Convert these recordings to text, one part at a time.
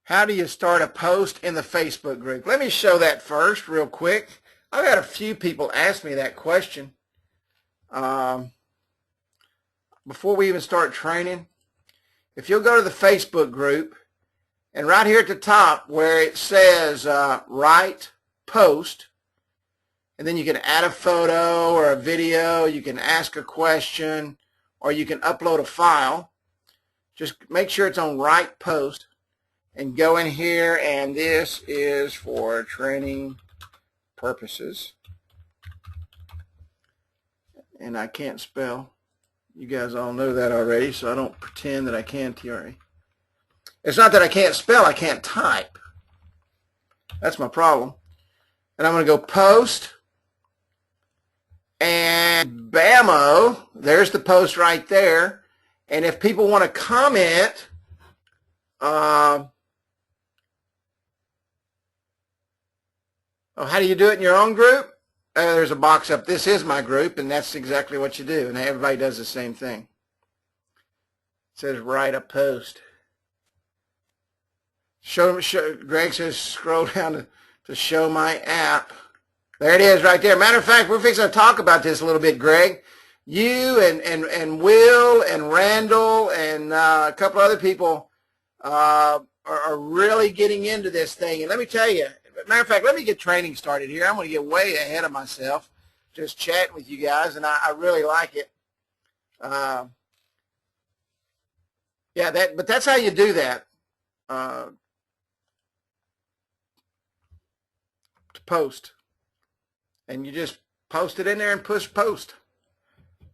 How do you start a post in the Facebook group? Let me show that first real quick. I've had a few people ask me that question before we even start training. If you'll go to the Facebook group, and right here at the top where it says write post, and then you can add a photo or a video, you can ask a question, or you can upload a file. Just make sure it's on write post and go in here, and this is for training purposes. And I can't spell. You guys all know that already, so I don't pretend that I can, TRA. It's not that I can't spell, I can't type. That's my problem. And I'm going to go post, and bammo, there's the post right there. And if people want to comment, how do you do it in your own group? There's a box up. This is my group, and that's exactly what you do. And everybody does the same thing. It says write a post. Greg says scroll down to show my app. There it is right there. Matter of fact, we're fixing to talk about this a little bit, Greg. You and Will and Randall and a couple other people are really getting into this thing. And let me tell you, matter of fact, let me get training started here. I'm going to get way ahead of myself just chatting with you guys, and I really like it. But that's how you do that. To post. And you just post it in there and push post.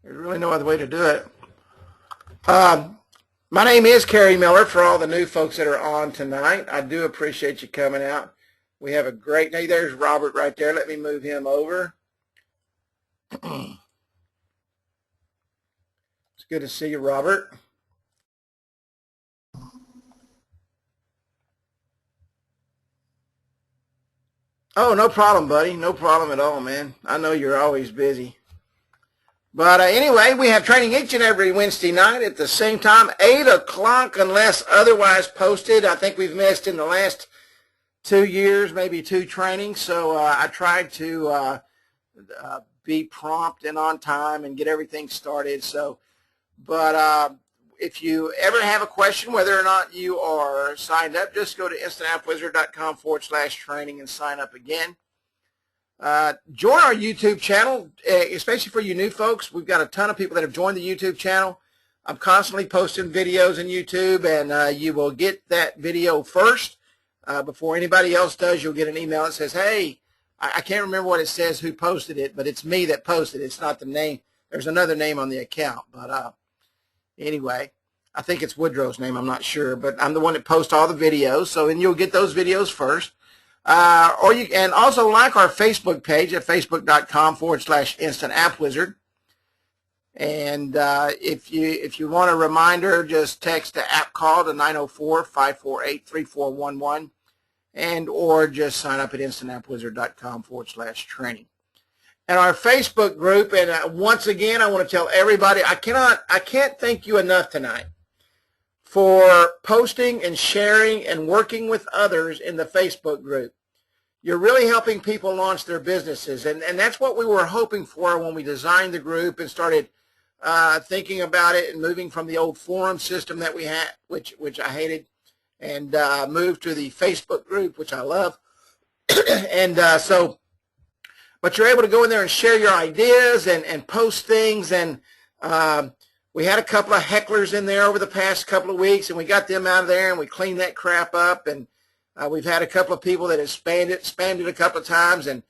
There's really no other way to do it. My name is Kerry Miller for all the new folks that are on tonight. I do appreciate you coming out. We have a great day. There's Robert right there. Let me move him over. It's good to see you, Robert. Oh, no problem, buddy. No problem at all, man. I know you're always busy. But anyway, we have training each and every Wednesday night at the same time, 8 o'clock, unless otherwise posted. I think we've missed in the last 2 years, maybe 2 trainings. So I tried to be prompt and on time and get everything started. So, but if you ever have a question, whether or not you are signed up, just go to instantAppWizard.com/training and sign up again. Join our YouTube channel, especially for you new folks. We've got a ton of people that have joined the YouTube channel. I'm constantly posting videos on YouTube, and you will get that video first before anybody else does. You'll get an email that says, hey, I can't remember what it says, who posted it, but it's me that posted it. It's not the name. There's another name on the account, but anyway, I think it's Woodrow's name. I'm not sure, but I'm the one that posts all the videos, so then you'll get those videos first. Or you can also like our Facebook page at facebook.com/InstantAppWizard. And if you want a reminder, just text the app call to 904-548-3411, and or just sign up at InstantAppWizard.com/training. And our Facebook group, and once again, I want to tell everybody, I can't thank you enough tonight for posting and sharing and working with others in the Facebook group. You're really helping people launch their businesses, and that's what we were hoping for when we designed the group and started thinking about it and moving from the old forum system that we had, which I hated, and moved to the Facebook group, which I love. And but you're able to go in there and share your ideas and post things, and we had a couple of hecklers in there over the past couple of weeks, and we got them out of there, and we cleaned that crap up, and we've had a couple of people that have spammed it a couple of times, and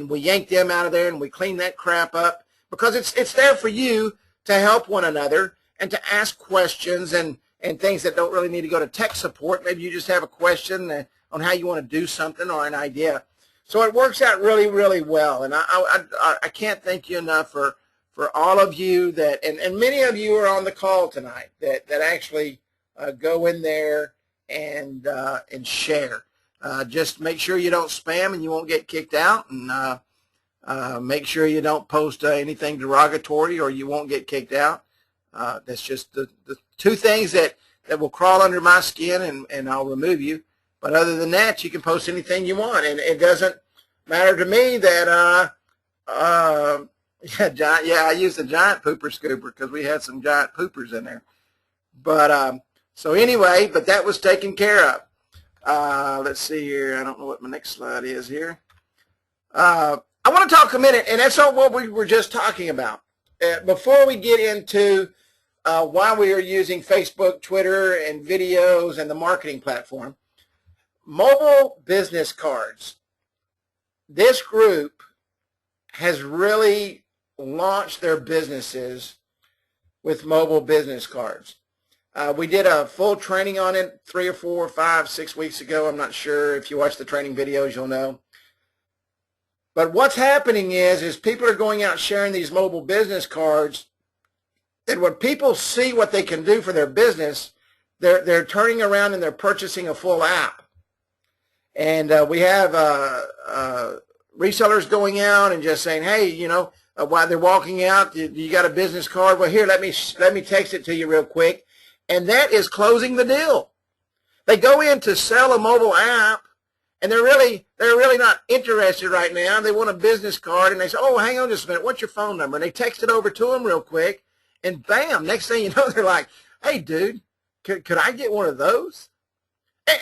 we yanked them out of there, and we cleaned that crap up, because it's there for you to help one another and to ask questions and things that don't really need to go to tech support. Maybe you just have a question on how you want to do something or an idea. So it works out really, really well, and I can't thank you enough for all of you that, and many of you are on the call tonight that actually go in there and share. Just make sure you don't spam and you won't get kicked out, and make sure you don't post anything derogatory or you won't get kicked out. That's just the 2 things that will crawl under my skin, and I'll remove you. But other than that, you can post anything you want, and it doesn't matter to me that yeah, I used a giant pooper scooper because we had some giant poopers in there. But so anyway, but that was taken care of. Let's see here. I don't know what my next slide is here. I want to talk a minute, and that's not what we were just talking about. Before we get into why we are using Facebook, Twitter, and videos and the marketing platform, mobile business cards. This group has really launched their businesses with mobile business cards. We did a full training on it 3 or 4 or 5, 6 weeks ago. I'm not sure. If you watch the training videos, you'll know. But what's happening is people are going out sharing these mobile business cards, and when people see what they can do for their business, they're turning around and they're purchasing a full app. And we have resellers going out and just saying, hey, you know, while they're walking out, you got a business card? Well, here, let me text it to you real quick. And that is closing the deal. They go in to sell a mobile app, and they're really not interested right now. They want a business card, and they say, oh, hang on just a minute. What's your phone number? And they text it over to them real quick, and bam, next thing you know, they're like, hey, dude, could I get one of those?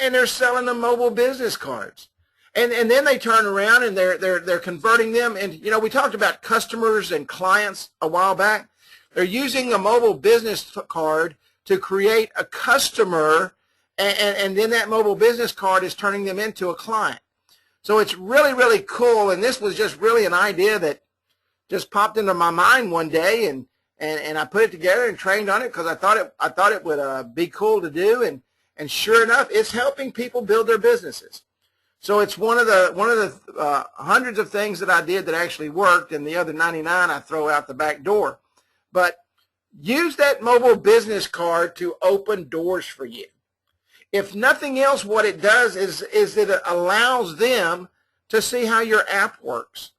And they're selling them mobile business cards. And then they turn around and they're converting them. And, you know, we talked about customers and clients a while back. They're using a mobile business card to create a customer, and then that mobile business card is turning them into a client. So it's really, really cool. And this was just really an idea that just popped into my mind one day, and I put it together and trained on it because I thought it would be cool to do. And sure enough, it's helping people build their businesses. So it's one of the hundreds of things that I did that actually worked, and the other 99 I throw out the back door. But use that mobile business card to open doors for you. If nothing else, what it does is it allows them to see how your app works.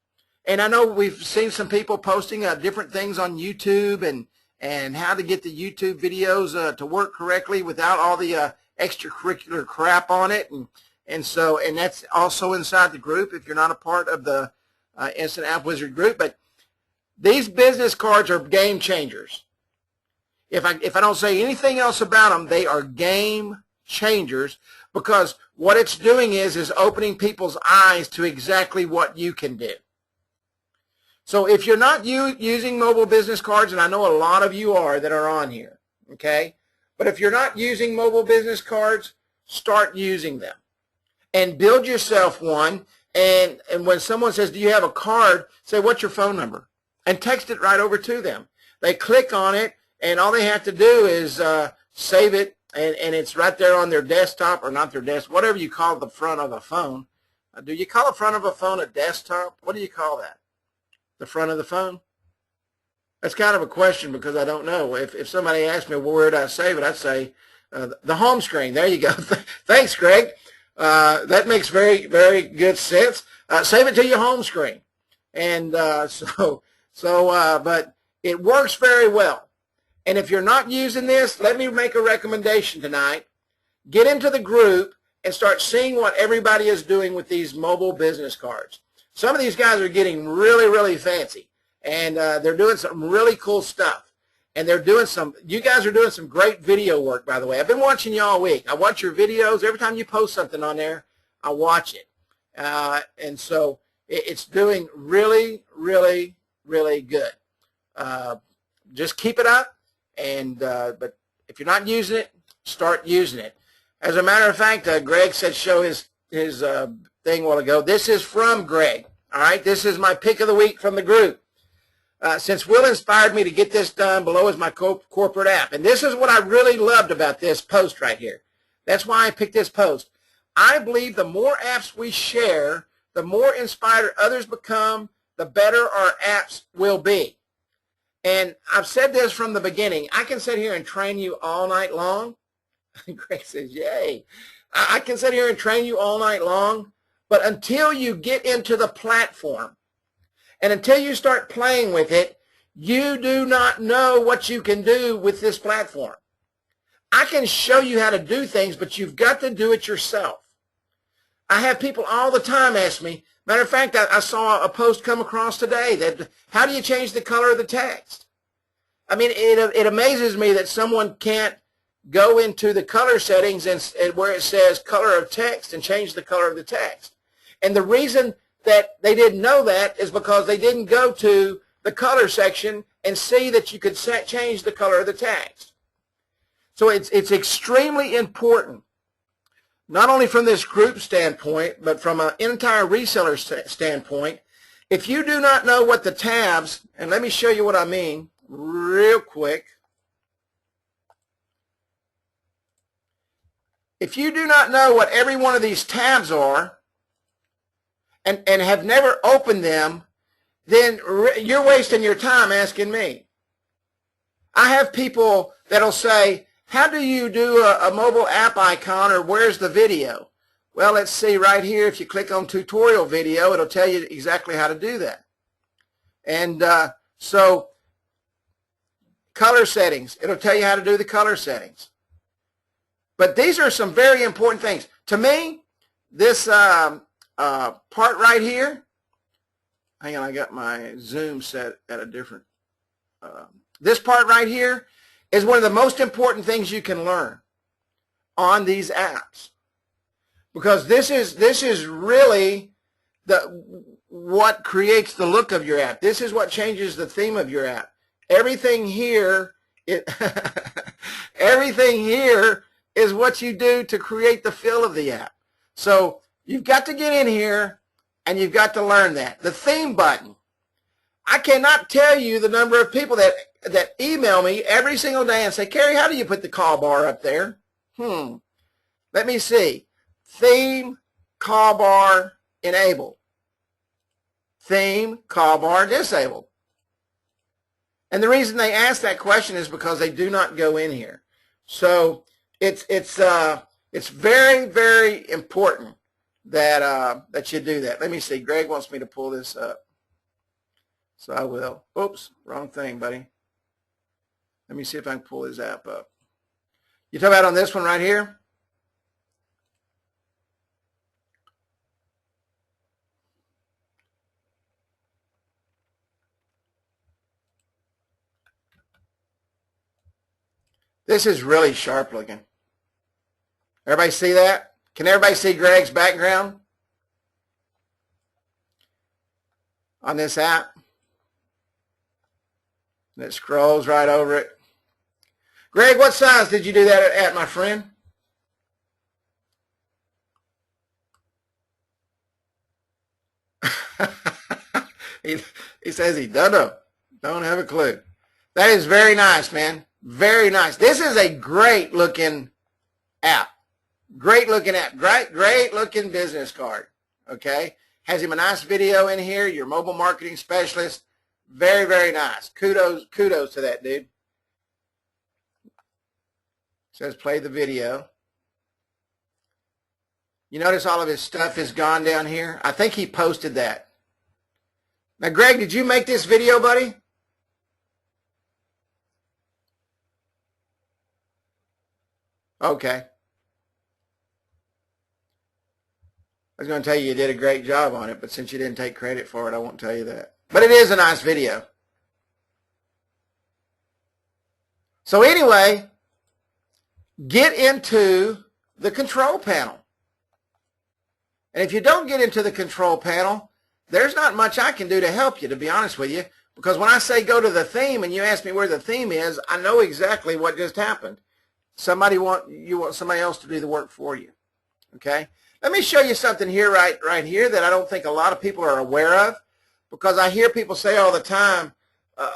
And I know we've seen some people posting different things on YouTube and how to get the YouTube videos to work correctly without all the extracurricular crap on it. And that's also inside the group if you're not a part of the Instant App Wizard group. But these business cards are game changers. If I don't say anything else about them, they are game changers, because what it's doing is opening people's eyes to exactly what you can do. So if you're not using mobile business cards, and I know a lot of you are that are on here, okay? But if you're not using mobile business cards, start using them and build yourself one. And when someone says, do you have a card, say, what's your phone number? And text it right over to them. They click on it, and all they have to do is save it, and it's right there on their desktop, or not their desk, whatever you call the front of a phone. Do you call the front of a phone a desktop? What do you call that? The front of the phone? That's kind of a question, because I don't know. If somebody asked me, well, where did I save it, I'd say the home screen. There you go. Thanks, Greg. That makes very, very good sense. Save it to your home screen. And but it works very well. And if you're not using this, let me make a recommendation tonight. Get into the group and start seeing what everybody is doing with these mobile business cards. Some of these guys are getting really, really fancy, and they're doing some really cool stuff. And you guys are doing some great video work, by the way. I've been watching you all week. I watch your videos. Every time you post something on there, I watch it. And so it's doing really, really, really good. Just keep it up. But if you're not using it, start using it. As a matter of fact, Greg said show his thing a while ago. This is from Greg. All right, this is my pick of the week from the group. Since Will inspired me to get this done, below is my corporate app. And this is what I really loved about this post right here. That's why I picked this post. I believe the more apps we share, the more inspired others become, the better our apps will be. And I've said this from the beginning. I can sit here and train you all night long. Greg says, yay. I can sit here and train you all night long, but until you get into the platform and until you start playing with it, you do not know what you can do with this platform. I can show you how to do things, but you've got to do it yourself. I have people all the time ask me. Matter of fact, I saw a post come across today that, how do you change the color of the text? I mean, it amazes me that someone can't go into the color settings and where it says color of text and change the color of the text. And the reason that they didn't know that is because they didn't go to the color section and see that you could change the color of the text. So it's extremely important, not only from this group standpoint, but from an entire reseller standpoint. If you do not know what the tabs, and let me show you what I mean real quick. If you do not know what every one of these tabs are and have never opened them, then you're wasting your time asking me. I have people that'll say, how do you do a mobile app icon, or where's the video? Well, let's see right here. If you click on tutorial video, it'll tell you exactly how to do that. And so color settings, it'll tell you how to do the color settings. But these are some very important things. To me, this part right here, hang on, I got my zoom set at a different, this part right here is one of the most important things you can learn on these apps. Because this is really what creates the look of your app. This is what changes the theme of your app. Everything here, everything here is what you do to create the feel of the app. So you've got to get in here and you've got to learn that. The theme button. I cannot tell you the number of people that email me every single day and say, Kerry, how do you put the call bar up there? Let me see. Theme, call bar, enabled. Theme, call bar, disabled. And the reason they ask that question is because they do not go in here. So it's very, very important that you do that. Let me see. Greg wants me to pull this up. So I will. Oops, wrong thing, buddy. Let me see if I can pull his app up. You talk about on this one right here? This is really sharp looking. Everybody see that? Can everybody see Greg's background on this app? And it scrolls right over it. Greg, what size did you do that at, my friend? he says he don't have a clue. That is very nice, man. Very nice. This is a great looking app. Great looking app. Great looking business card. Okay. Has him a nice video in here. Your mobile marketing specialist. Very, very nice. Kudos to that dude. Says play the video. You notice all of his stuff is gone down here? I think he posted that. Now, Greg, did you make this video, buddy? Okay. I was going to tell you did a great job on it, but since you didn't take credit for it, I won't tell you that. But it is a nice video. So anyway, get into the control panel. And if you don't get into the control panel, there's not much I can do to help you, to be honest with you, because when I say go to the theme and you ask me where the theme is, I know exactly what just happened. You want somebody else to do the work for you. Okay? Let me show you something here right here that I don't think a lot of people are aware of, because I hear people say all the time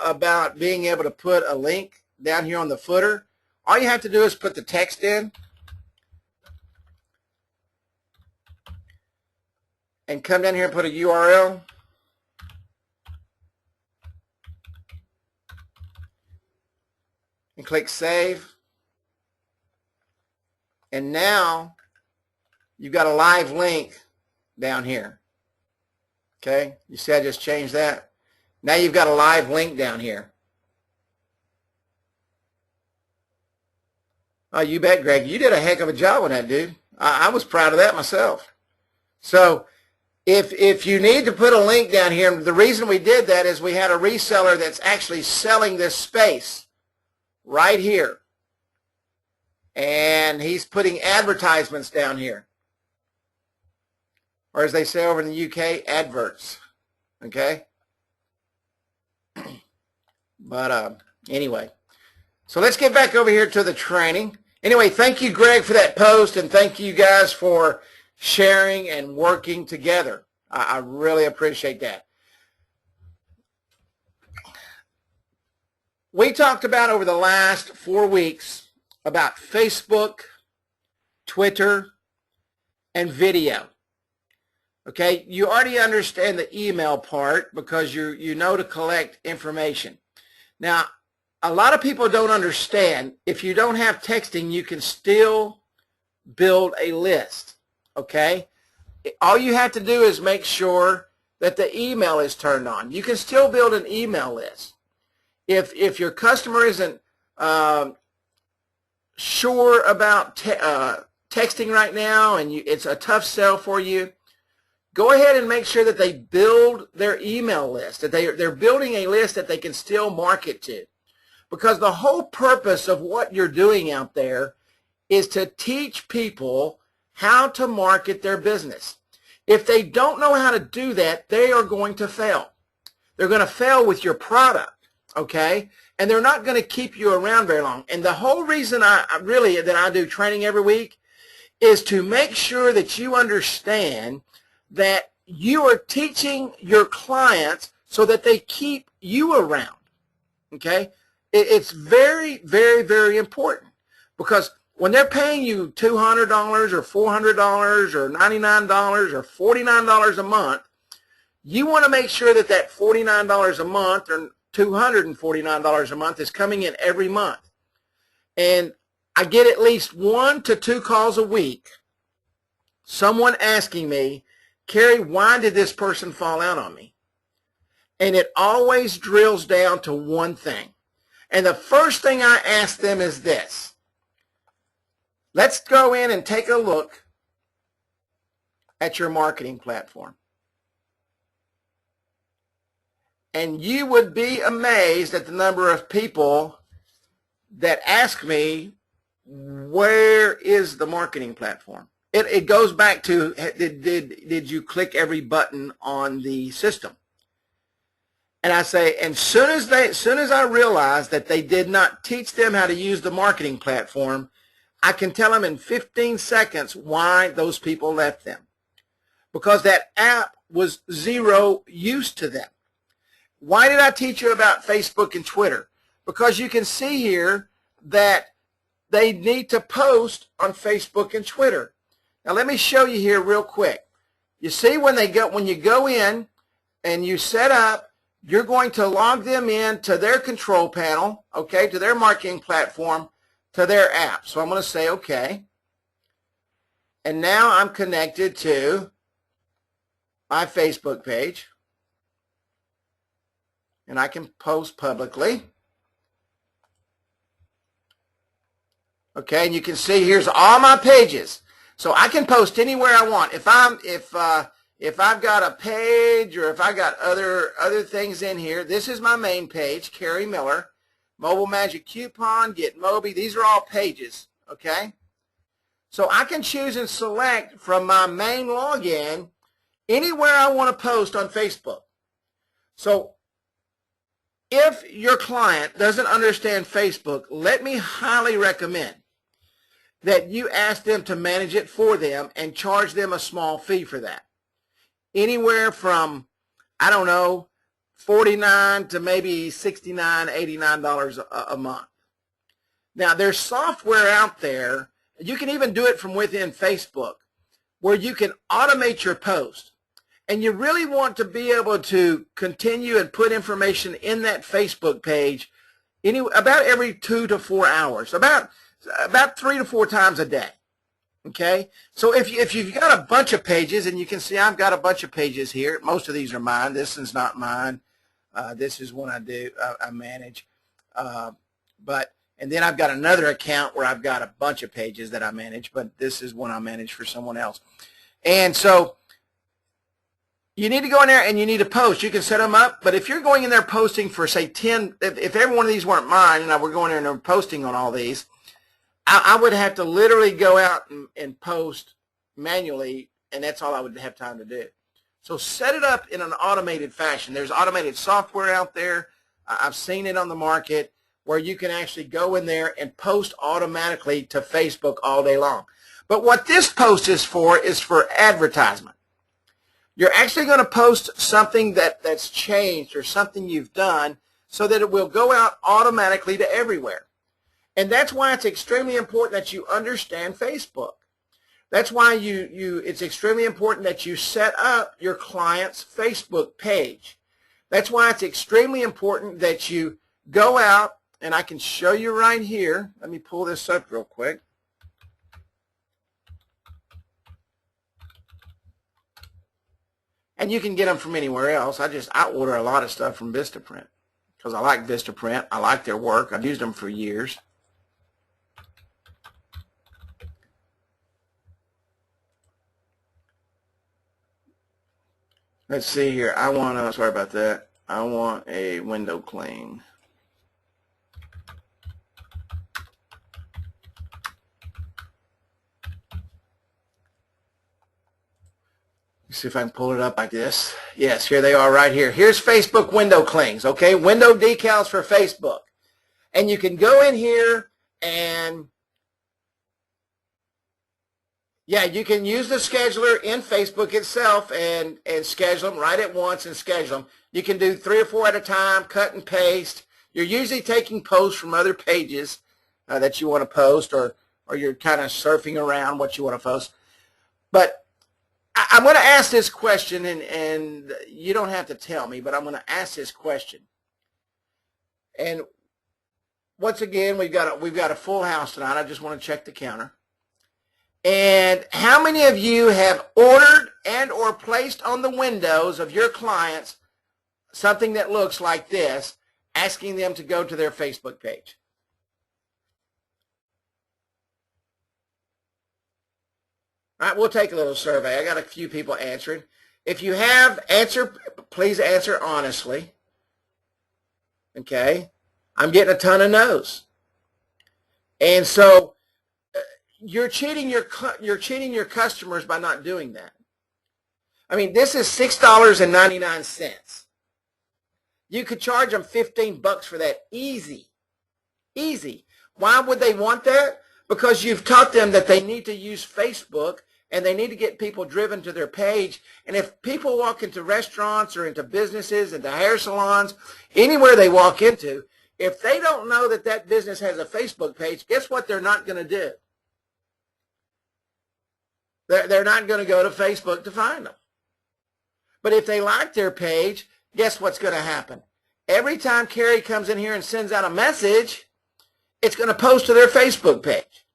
about being able to put a link down here on the footer. All you have to do is put the text in and come down here and put a URL. And click Save. And now you've got a live link down here. Okay, you see I just changed that? Now you've got a live link down here. Oh, you bet, Greg. You did a heck of a job on that, dude. I was proud of that myself. So if you need to put a link down here, and the reason we did that is we had a reseller that's actually selling this space right here. And he's putting advertisements down here. Or as they say over in the UK, adverts. Okay? But anyway. So let's get back over here to the training. Anyway, thank you, Greg, for that post, and thank you guys for sharing and working together. I really appreciate that. We talked about over the last 4 weeks about Facebook, Twitter, and video. Okay, you already understand the email part because you know to collect information. Now, a lot of people don't understand if you don't have texting, you can still build a list. Okay, all you have to do is make sure that the email is turned on. You can still build an email list. If your customer isn't sure about texting right now and it's a tough sell for you, go ahead and make sure that they build their email list, that they're building a list that they can still market to. Because the whole purpose of what you're doing out there is to teach people how to market their business. If they don't know how to do that, they are going to fail. They're going to fail with your product, okay? And they're not going to keep you around very long. And the whole reason that I do training every week is to make sure that you understand that you are teaching your clients so that they keep you around, okay? It's very, very, very important because when they're paying you $200 or $400 or $99 or $49 a month, you want to make sure that that $49 a month or $249 a month is coming in every month. And I get at least 1 to 2 calls a week, someone asking me, Kerry, why did this person fall out on me? And it always drills down to one thing. And the first thing I ask them is this. Let's go in and take a look at your marketing platform. And you would be amazed at the number of people that ask me, where is the marketing platform? It goes back to, did you click every button on the system? And I say, as soon as I realize that they did not teach them how to use the marketing platform, I can tell them in 15 seconds why those people left them. Because that app was zero use to them. Why did I teach you about Facebook and Twitter? Because you can see here that they need to post on Facebook and Twitter. Now let me show you here real quick. You see when you go in and you set up, you're going to log them in to their control panel, okay, to their marketing platform, to their app. So I'm going to say okay. And now I'm connected to my Facebook page. And I can post publicly. Okay, and you can see here's all my pages. So I can post anywhere I want. If I've got a page or if I got other things in here, this is my main page, Kerry Miller, Mobile Magic Coupon, Get Mobi. These are all pages, okay? So I can choose and select from my main login anywhere I want to post on Facebook. So if your client doesn't understand Facebook, let me highly recommend that you ask them to manage it for them and charge them a small fee for that. Anywhere from, I don't know, $49 to maybe $69, $89 a month. Now, there's software out there, you can even do it from within Facebook, where you can automate your post. And you really want to be able to continue and put information in that Facebook page about every 2 to 4 hours, about 3 to 4 times a day. Okay, so if you've got a bunch of pages, and you can see I've got a bunch of pages here. Most of these are mine. This one's not mine. This is one I manage. And then I've got another account where I've got a bunch of pages that I manage, but this is one I manage for someone else. And so you need to go in there and you need to post. You can set them up, but if you're going in there posting for, say, 10, if every one of these weren't mine and I were going in there and posting on all these, I would have to literally go out and post manually, and that's all I would have time to do. So set it up in an automated fashion. There's automated software out there. I've seen it on the market where you can actually go in there and post automatically to Facebook all day long. But what this post is for advertisement. You're actually going to post something that's changed or something you've done so that it will go out automatically to everywhere. And that's why it's extremely important that you understand Facebook. That's why it's extremely important that you set up your client's Facebook page. That's why it's extremely important that you go out, and I can show you right here. Let me pull this up real quick. And you can get them from anywhere else. I order a lot of stuff from Vistaprint because I like Vistaprint. I like their work. I've used them for years. Let's see here. Sorry about that. I want a window clean. See if I can pull it up like this. Yes, here they are right here. Here's Facebook window clings, okay? Window decals for Facebook. And you can go in here and, yeah, you can use the scheduler in Facebook itself and schedule them right at once and schedule them. You can do 3 or 4 at a time, cut and paste. You're usually taking posts from other pages that you want to post, or you're kind of surfing around what you want to post. But I'm going to ask this question, and you don't have to tell me, but I'm going to ask this question. And once again, we've got a full house tonight. I just want to check the counter. And how many of you have ordered and or placed on the windows of your clients something that looks like this, asking them to go to their Facebook page? All right, we'll take a little survey. I got a few people answering. If you have, please answer honestly. Okay? I'm getting a ton of no's. And so you're cheating your customers by not doing that. I mean, this is $6.99. You could charge them $15 for that easy. Easy. Why would they want that? Because you've taught them that they need to use Facebook and they need to get people driven to their page. And if people walk into restaurants or into businesses, into hair salons, anywhere they walk into, if they don't know that that business has a Facebook page, guess what they're not going to do? They're not going to go to Facebook to find them. But if they like their page, guess what's going to happen? Every time Carrie comes in here and sends out a message, it's going to post to their Facebook page.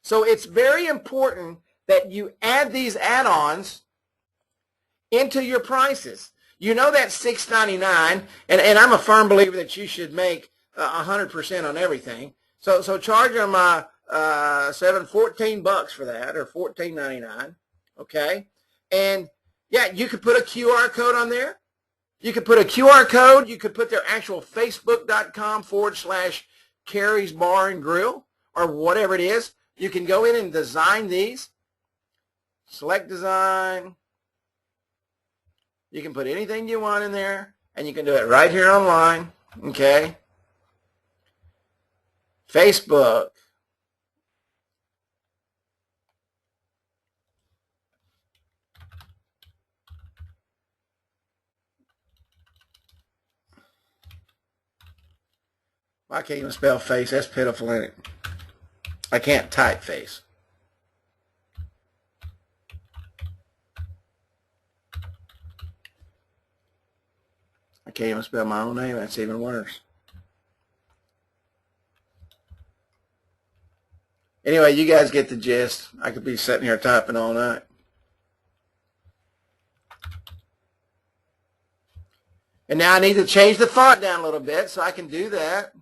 So it's very important that you add these add-ons into your prices. You know that's $6.99, and I'm a firm believer that you should make 100% on everything. So charge them $14 for that, or $14.99. Okay, and yeah, you could put a QR code on there. You could put a QR code. You could put their actual Facebook.com/Carrie's Bar and Grill, or whatever it is. You can go in and design these. Select design. You can put anything you want in there, and you can do it right here online. Okay. Facebook. I can't even spell face. That's pitiful, isn't it? I can't type face. I can't even spell my own name. That's even worse. Anyway, you guys get the gist. I could be sitting here typing all night. And now I need to change the font down a little bit, so I can do that.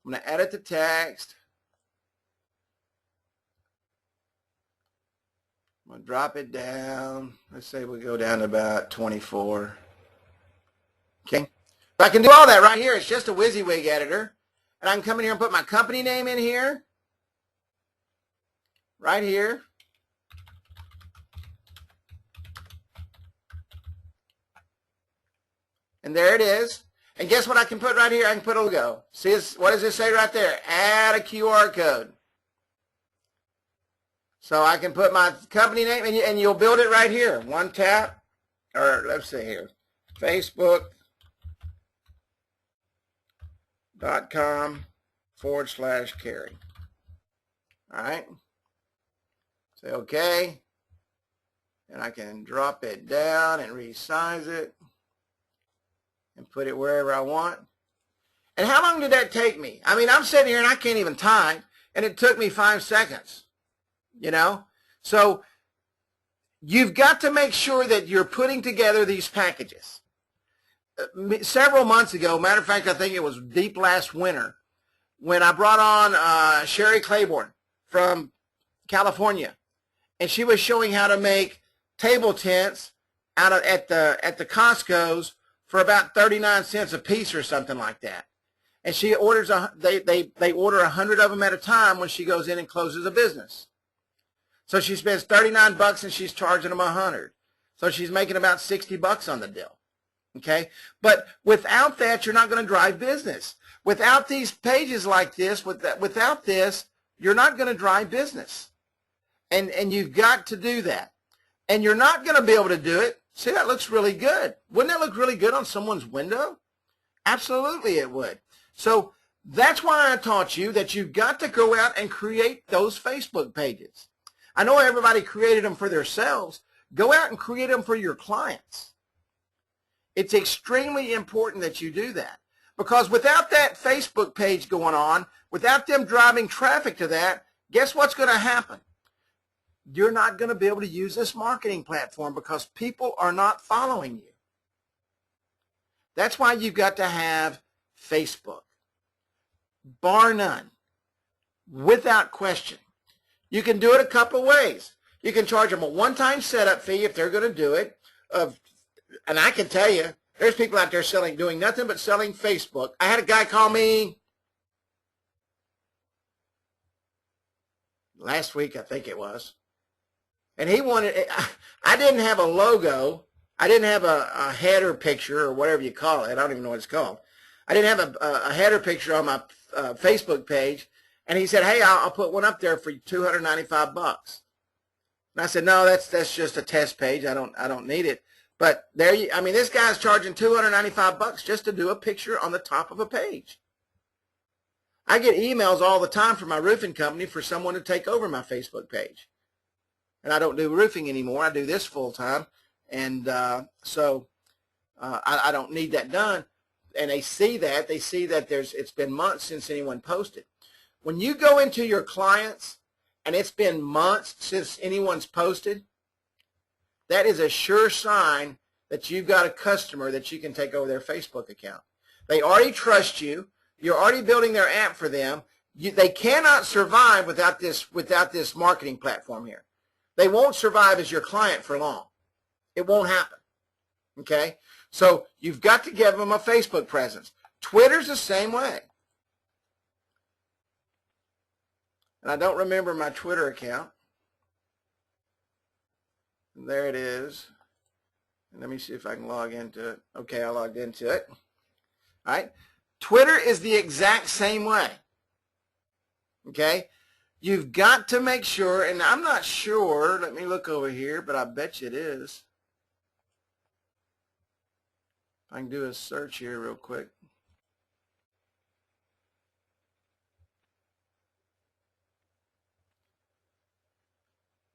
I'm going to edit the text. We'll drop it down. Let's say we go down to about 24. Okay. But I can do all that right here. It's just a WYSIWYG editor. And I can come in here and put my company name in here. Right here. And there it is. And guess what I can put right here? I can put a logo. See, what does it say right there? Add a QR code. So I can put my company name, and you'll build it right here. One tap, or let's see here, Facebook.com/Cary. All right. Say OK. And I can drop it down and resize it and put it wherever I want. And how long did that take me? I mean, I'm sitting here and I can't even type, and it took me 5 seconds. You know, so you've got to make sure that you're putting together these packages. Several months ago, matter of fact, I think it was deep last winter, when I brought on Sherry Claiborne from California, and she was showing how to make table tents at the Costco's for about 39 cents a piece or something like that. And she orders they order 100 of them at a time when she goes in and closes a business. So she spends 39 bucks and she's charging them 100. So she's making about 60 bucks on the deal. Okay? But without that, you're not going to drive business. Without these pages like this, without this, you're not going to drive business. And you've got to do that. And you're not going to be able to do it. See, that looks really good. Wouldn't that look really good on someone's window? Absolutely it would. So that's why I taught you that you've got to go out and create those Facebook pages. I know everybody created them for themselves. Go out and create them for your clients. It's extremely important that you do that, because without that Facebook page going on, without them driving traffic to that, guess what's going to happen? You're not going to be able to use this marketing platform because people are not following you. That's why you've got to have Facebook, bar none, without question. You can do it a couple of ways. You can charge them a one-time setup fee if they're going to do it. And I can tell you, there's people out there doing nothing but selling Facebook. I had a guy call me last week, I think it was, and he wanted, I didn't have a logo. I didn't have a header picture or whatever you call it. I don't even know what it's called. I didn't have a header picture on my Facebook page. And he said, hey, I'll put one up there for $295 bucks. And I said, no, that's just a test page. I don't need it. But I mean, this guy's charging $295 bucks just to do a picture on the top of a page. I get emails all the time from my roofing company for someone to take over my Facebook page. And I don't do roofing anymore. I do this full time. And so I don't need that done. And they see that. They see that it's been months since anyone posted. When you go into your clients and it's been months since anyone's posted, that is a sure sign that you've got a customer that you can take over their Facebook account. They already trust you. You're already building their app for them. They cannot survive without this marketing platform here. They won't survive as your client for long. It won't happen. Okay? So you've got to give them a Facebook presence. Twitter's the same way. And I don't remember my Twitter account. There it is. And let me see if I can log into it. Okay, I logged into it. All right. Twitter is the exact same way. Okay? You've got to make sure, and I'm not sure, let me look over here, but I bet you it is. I can do a search here real quick.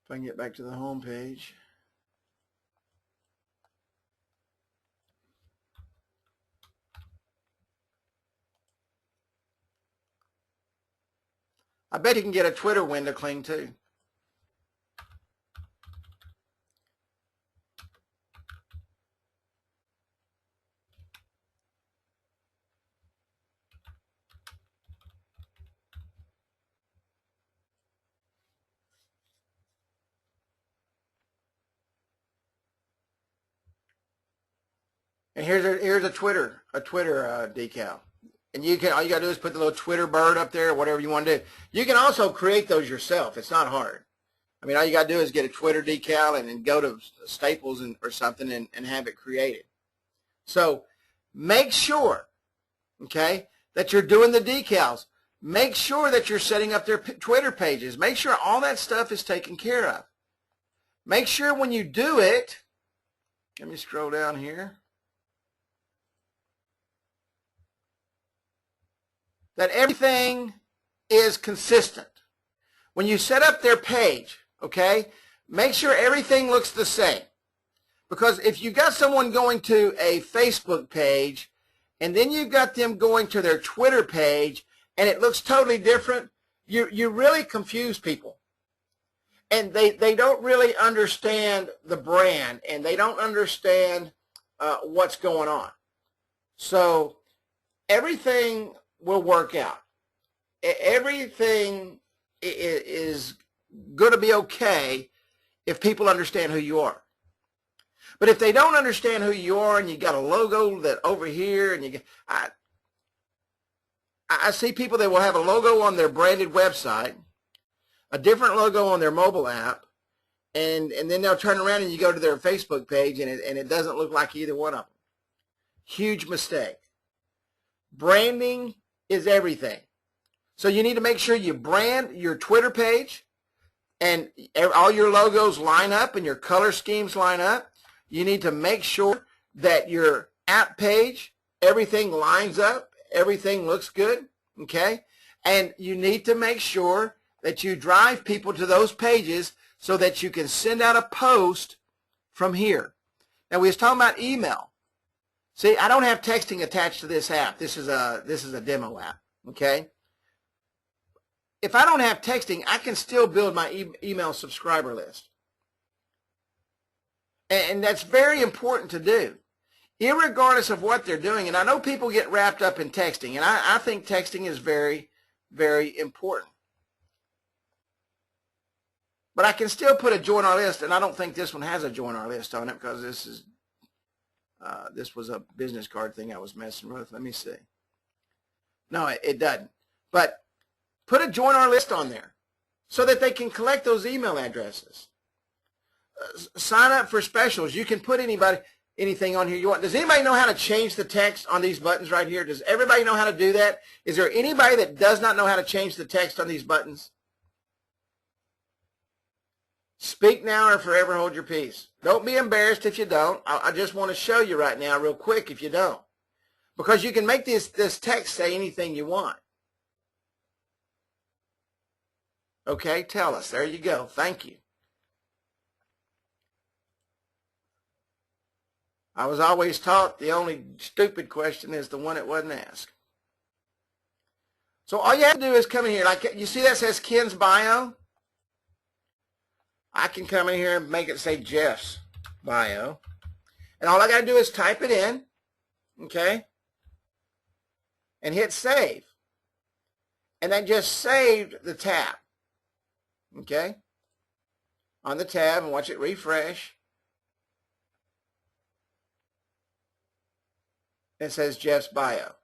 If I can get back to the home page. I bet you can get a Twitter window clean too. And here's a Twitter decal. And you can, all you gotta do is put the little Twitter bird up there, or whatever you want to do. You can also create those yourself. It's not hard. I mean, all you gotta do is get a Twitter decal and then go to Staples or something and have it created. So make sure, okay, that you're doing the decals. Make sure that you're setting up their Twitter pages. Make sure all that stuff is taken care of. Make sure when you do it, let me scroll down here, that everything is consistent. When you set up their page, okay, make sure everything looks the same. Because if you got someone going to a Facebook page and then you've got them going to their Twitter page and it looks totally different, you really confuse people. And they don't really understand the brand, and they don't understand what's going on. So everything will work out. Everything is going to be okay if people understand who you are. But if they don't understand who you are, and you got a logo that over here, and you get, I see people that will have a logo on their branded website, a different logo on their mobile app, and then they'll turn around and you go to their Facebook page and it doesn't look like either one of them. Huge mistake. Branding is everything. So you need to make sure you brand your Twitter page and all your logos line up and your color schemes line up. You need to make sure that your app page, everything lines up, everything looks good, okay? And you need to make sure that you drive people to those pages so that you can send out a post from here. Now, we was talking about email. See, I don't have texting attached to this app. This is a demo app, okay? If I don't have texting, I can still build my email subscriber list. And that's very important to do, irregardless of what they're doing. And I know people get wrapped up in texting, and I think texting is very, very important. But I can still put a join our list, and I don't think this one has a join our list on it because this was a business card thing I was messing with. Let me see. No, it doesn't. But put a join our list on there so that they can collect those email addresses. Sign up for specials. You can put anything on here you want. Does anybody know how to change the text on these buttons right here? Does everybody know how to do that? Is there anybody that does not know how to change the text on these buttons? Speak now or forever hold your peace. Don't be embarrassed if you don't. I just want to show you right now real quick if you don't. Because you can make this text say anything you want. Okay, tell us. There you go. Thank you. I was always taught the only stupid question is the one that wasn't asked. So all you have to do is come in here. Like you see that says Ken's bio? I can come in here and make it say Jeff's bio. And all I got to do is type it in, okay, and hit save. And that just saved the tab, okay, on the tab, and watch it refresh. It says Jeff's bio.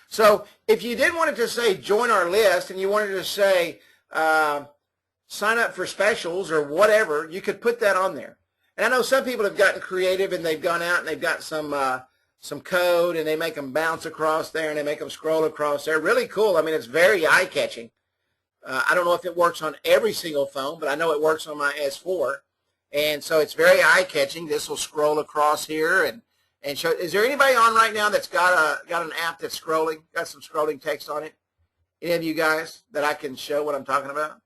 So if you didn't want it to say join our list and you wanted to say sign up for specials or whatever, you could put that on there. And I know some people have gotten creative and they've gone out and they've got some code and they make them bounce across there and they make them scroll across there. Really cool. I mean, it's very eye-catching. I don't know if it works on every single phone, but I know it works on my S4. And so it's very eye-catching. This will scroll across here and show. Is there anybody on right now that's got an app that's scrolling, got some scrolling text on it? Any of you guys that I can show what I'm talking about?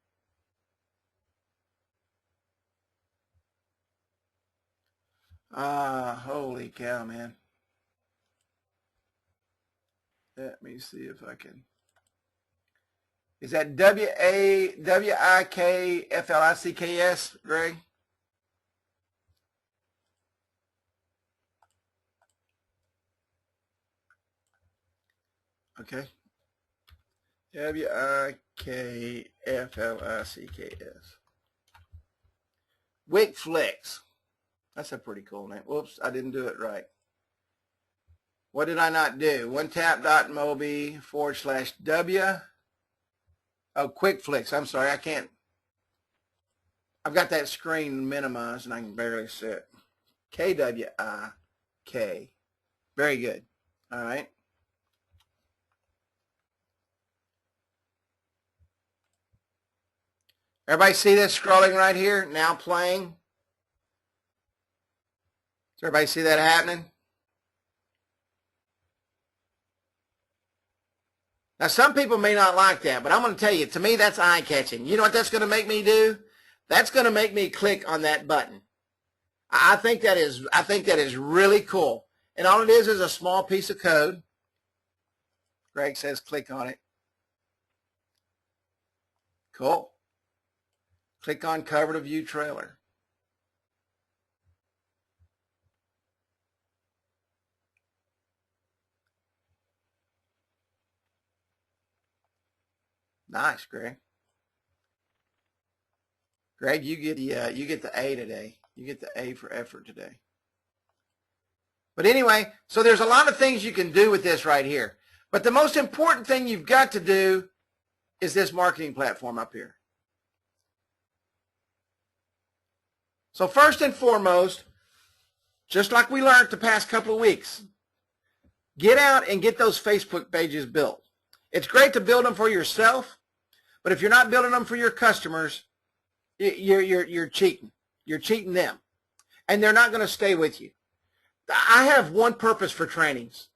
Holy cow, man. Let me see if I can. Is that WIKFLICKS, Greg? Okay. WIKFLICKS. Wikflix. That's a pretty cool name. Whoops, I didn't do it right. What did I not do? OneTap.mobi/W. Oh, QuickFlix. I'm sorry. I can't. I've got that screen minimized and I can barely see it. KWIK. Very good. All right. Everybody see this scrolling right here? Now playing. Does everybody see that happening? Now, some people may not like that, but I'm going to tell you, to me, that's eye-catching. You know what that's going to make me do? That's going to make me click on that button. I think that is really cool. And all it is a small piece of code. Greg says click on it. Cool. Click on cover to view trailer. Nice, Greg. Greg, you get the A today. You get the A for effort today. But anyway, so there's a lot of things you can do with this right here. But the most important thing you've got to do is this marketing platform up here. So first and foremost, just like we learned the past couple of weeks, get out and get those Facebook pages built. It's great to build them for yourself, but if you're not building them for your customers, you're cheating. You're cheating them, and they're not going to stay with you. I have one purpose for trainings,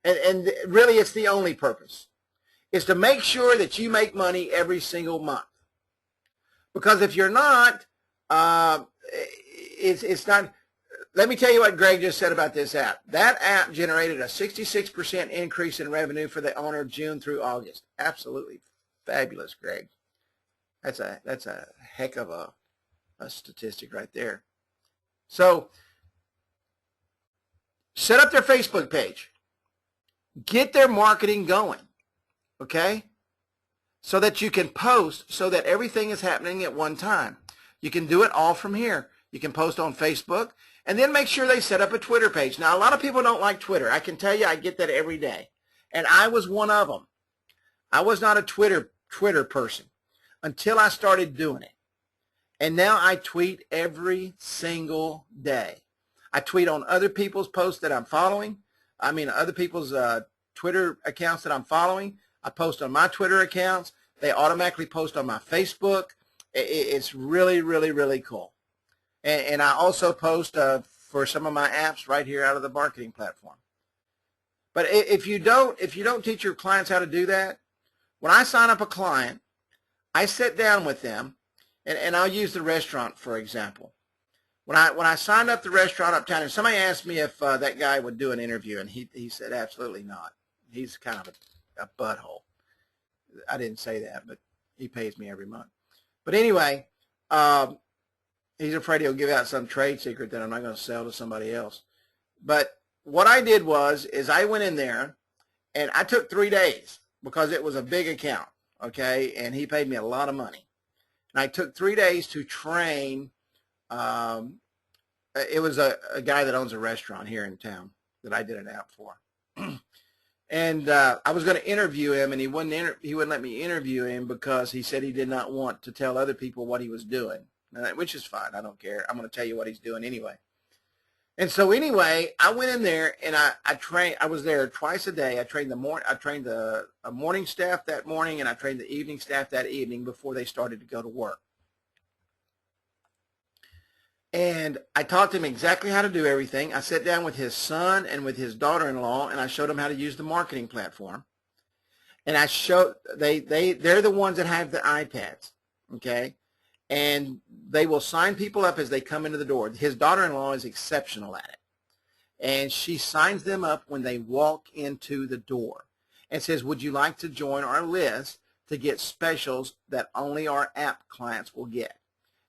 and really it's the only purpose, is to make sure that you make money every single month. Because if you're not, it's not. Let me tell you what Greg just said about this app. That app generated a 66% increase in revenue for the owner June through August. Absolutely fabulous, Greg. That's a heck of a statistic right there. So set up their Facebook page. Get their marketing going, okay? So that you can post so that everything is happening at one time. You can do it all from here. You can post on Facebook and then make sure they set up a Twitter page. Now, a lot of people don't like Twitter. I can tell you I get that every day. And I was one of them. I was not a Twitter person until I started doing it. And now I tweet every single day. I tweet on other people's posts that I'm following. I mean, other people's Twitter accounts that I'm following. I post on my Twitter accounts. They automatically post on my Facebook. It's really, really, really cool. And I also post for some of my apps right here out of the marketing platform. But if you don't teach your clients how to do that, when I sign up a client, I sit down with them, and I'll use the restaurant for example. When I signed up the restaurant uptown, and somebody asked me if that guy would do an interview, and he said absolutely not. He's kind of a butthole. I didn't say that, but he pays me every month. But anyway, he's afraid he'll give out some trade secret that I'm not going to sell to somebody else. But what I did is I went in there, and I took 3 days because it was a big account, okay, and he paid me a lot of money. And I took 3 days to train. It was a guy that owns a restaurant here in town that I did an app for. And I was going to interview him, and he wouldn't let me interview him because he said he did not want to tell other people what he was doing, which is fine. I don't care. I'm going to tell you what he's doing anyway. And so anyway, I went in there and I trained. I was there twice a day. I trained the morning staff that morning, and I trained the evening staff that evening before they started to go to work. And I taught him exactly how to do everything. I sat down with his son and with his daughter-in-law, and I showed them how to use the marketing platform. And I showed they're the ones that have the iPads, okay? And they will sign people up as they come into the door. His daughter-in-law is exceptional at it. And she signs them up when they walk into the door and says, would you like to join our list to get specials that only our app clients will get?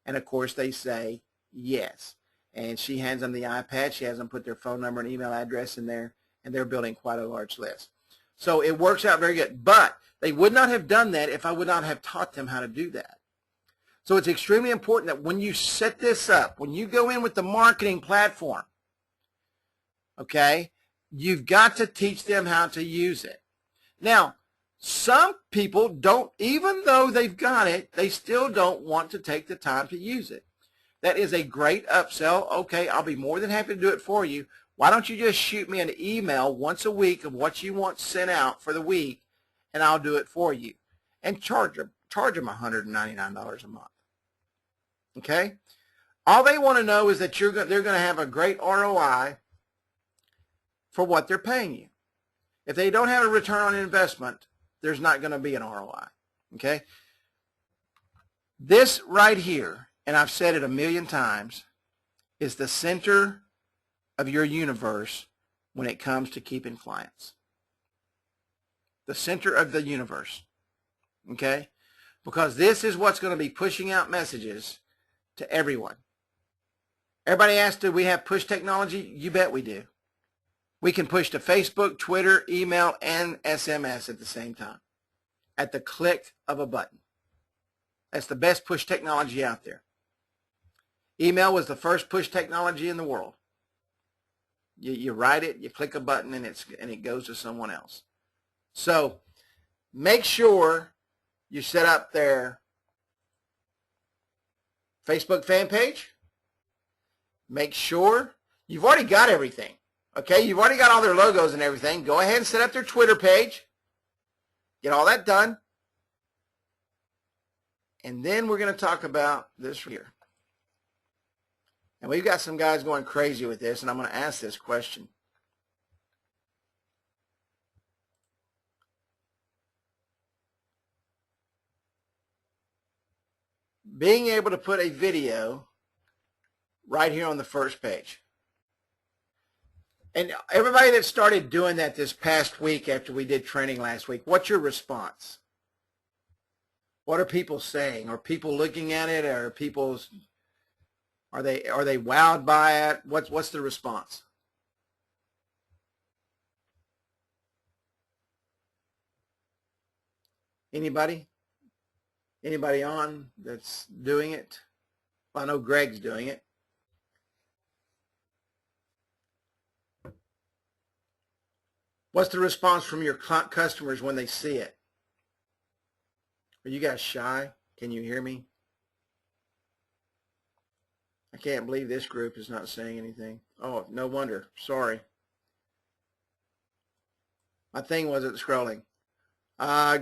And, of course, they say yes. And she hands them the iPad. She has them put their phone number and email address in there, and they're building quite a large list. So it works out very good. But they would not have done that if I would not have taught them how to do that. So it's extremely important that when you set this up, when you go in with the marketing platform, okay, you've got to teach them how to use it. Now, some people don't, even though they've got it, they still don't want to take the time to use it. That is a great upsell. Okay, I'll be more than happy to do it for you. Why don't you just shoot me an email once a week of what you want sent out for the week, and I'll do it for you. And charge them $199 a month. Okay? All they want to know is that they're going to have a great ROI for what they're paying you. If they don't have a return on investment, there's not going to be an ROI. Okay? This right here, and I've said it a million times, is the center of your universe when it comes to keeping clients. The center of the universe. Okay? Because this is what's going to be pushing out messages to everyone. Everybody asks, do we have push technology? You bet we do. We can push to Facebook, Twitter, email, and SMS at the same time, at the click of a button. That's the best push technology out there. Email was the first push technology in the world. You write it, you click a button, and it goes to someone else. So make sure you set up their Facebook fan page. Make sure you've already got everything. Okay, you've already got all their logos and everything. Go ahead and set up their Twitter page. Get all that done. And then we're going to talk about this here. And we've got some guys going crazy with this, and I'm going to ask this question. Being able to put a video right here on the first page. And everybody that started doing that this past week after we did training last week, what's your response? What are people saying? Are people looking at it? Are they wowed by it? What's the response? Anybody? Anybody on that's doing it? Well, I know Greg's doing it. What's the response from your customers when they see it? Are you guys shy? Can you hear me? I can't believe this group is not saying anything. Oh, no wonder. Sorry. My thing wasn't scrolling.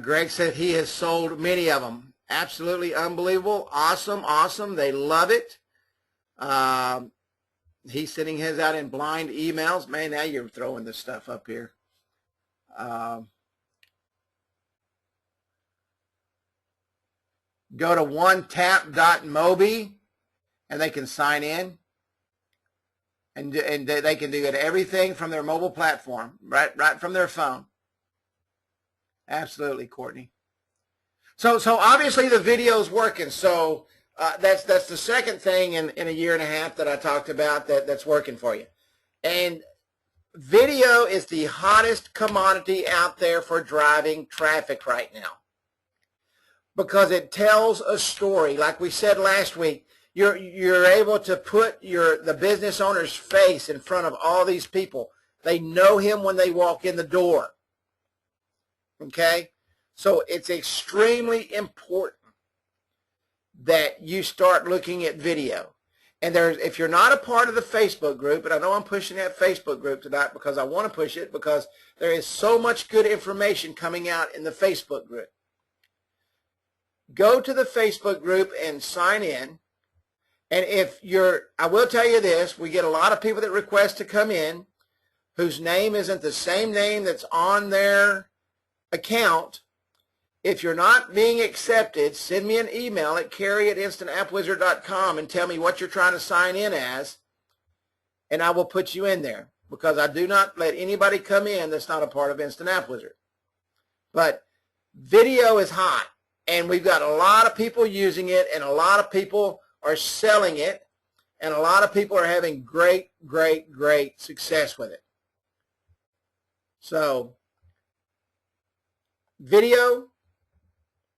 Greg said he has sold many of them. Absolutely unbelievable. Awesome, awesome. They love it. He's sending his out in blind emails. Man, now you're throwing this stuff up here. Go to onetap.mobi and they can sign in, and they can do everything from their mobile platform, right from their phone. Absolutely, Courtney. So obviously the video's working. So that's the second thing in a year and a half that I talked about that's working for you. And video is the hottest commodity out there for driving traffic right now, because it tells a story. Like we said last week, you're able to put the business owner's face in front of all these people. They know him when they walk in the door. Okay? So it's extremely important that you start looking at video. And if you're not a part of the Facebook group, and I know I'm pushing that Facebook group tonight because I want to push it, because there is so much good information coming out in the Facebook group. Go to the Facebook group and sign in. And I will tell you this, we get a lot of people that request to come in whose name isn't the same name that's on their account. If you're not being accepted, send me an email at Kerry@InstantAppWizard.com and tell me what you're trying to sign in as, and I will put you in there, because I do not let anybody come in that's not a part of Instant App Wizard. But video is hot, and we've got a lot of people using it, and a lot of people are selling it, and a lot of people are having great, great, great success with it. So video,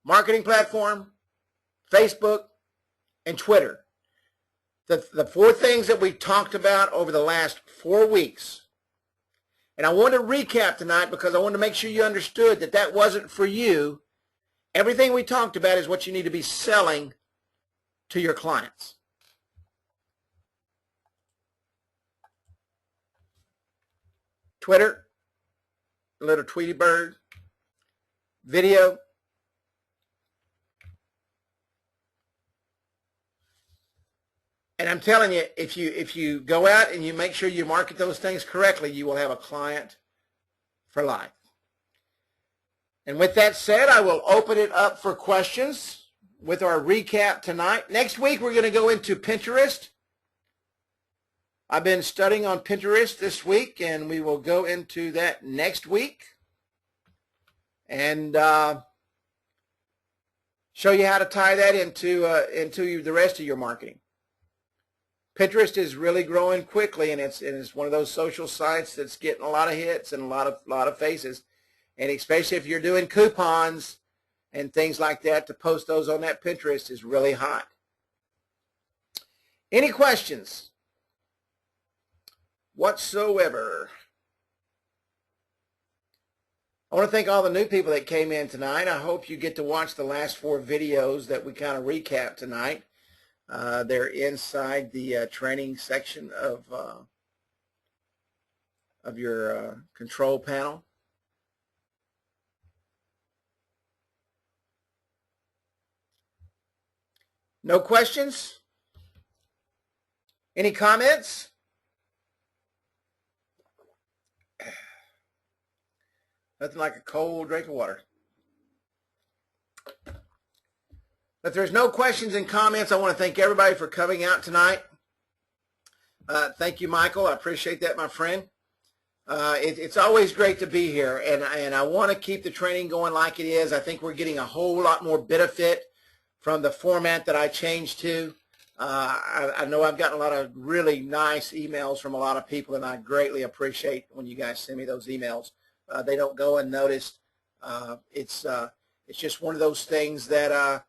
marketing platform, Facebook, and Twitter. The four things that we talked about over the last 4 weeks And I wanted to recap tonight because I wanted to make sure you understood that that wasn't for you. Everything we talked about is what you need to be selling to your clients. Twitter, little Tweety Bird, video, and I'm telling you, if you go out and you make sure you market those things correctly, you will have a client for life. And with that said, I will open it up for questions with our recap tonight. Next week, we're going to go into Pinterest. I've been studying on Pinterest this week, and we will go into that next week and show you how to tie that into the rest of your marketing. Pinterest is really growing quickly, and it's one of those social sites that's getting a lot of hits and a lot of faces. And especially if you're doing coupons and things like that, to post those on that Pinterest is really hot. Any questions whatsoever? I want to thank all the new people that came in tonight. I hope you get to watch the last 4 videos that we kind of recap tonight. They're inside the training section of your control panel. No questions? Any comments? Nothing like a cold drink of water. If there's no questions and comments, I want to thank everybody for coming out tonight. Thank you, Michael. I appreciate that, my friend. It's always great to be here, and I want to keep the training going like it is. I think we're getting a whole lot more benefit from the format that I changed to. I know I've gotten a lot of really nice emails from a lot of people, and I greatly appreciate when you guys send me those emails. They don't go unnoticed. It's just one of those things that,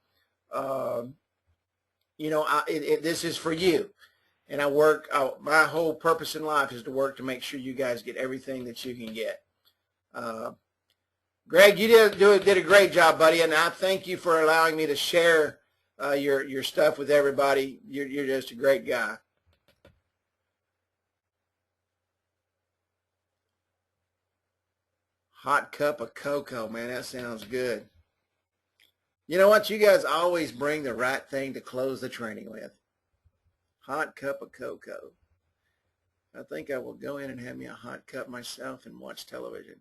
you know, this is for you. And I work, my whole purpose in life is to work to make sure you guys get everything that you can get. Greg, you did a great job, buddy, and I thank you for allowing me to share your stuff with everybody. You're just a great guy. Hot cup of cocoa, man, that sounds good. You know what? You guys always bring the right thing to close the training with. Hot cup of cocoa. I think I will go in and have me a hot cup myself and watch television.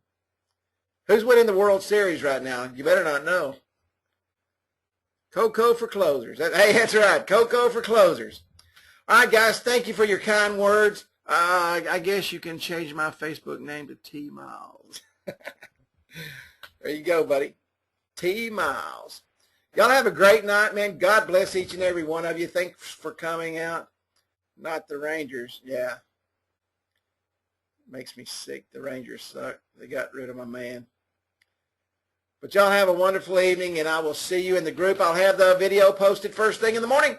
Who's winning the World Series right now? You better not know. Cocoa for closers. Hey, that's right. Cocoa for closers. All right, guys. Thank you for your kind words. I guess you can change my Facebook name to T Miles. There you go, buddy. T Miles. Y'all have a great night, man. God bless each and every one of you. Thanks for coming out. Not the Rangers. Yeah. Makes me sick. The Rangers suck. They got rid of my man. But y'all have a wonderful evening, and I will see you in the group. I'll have the video posted first thing in the morning.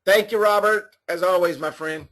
Thank you, Robert. As always, my friend.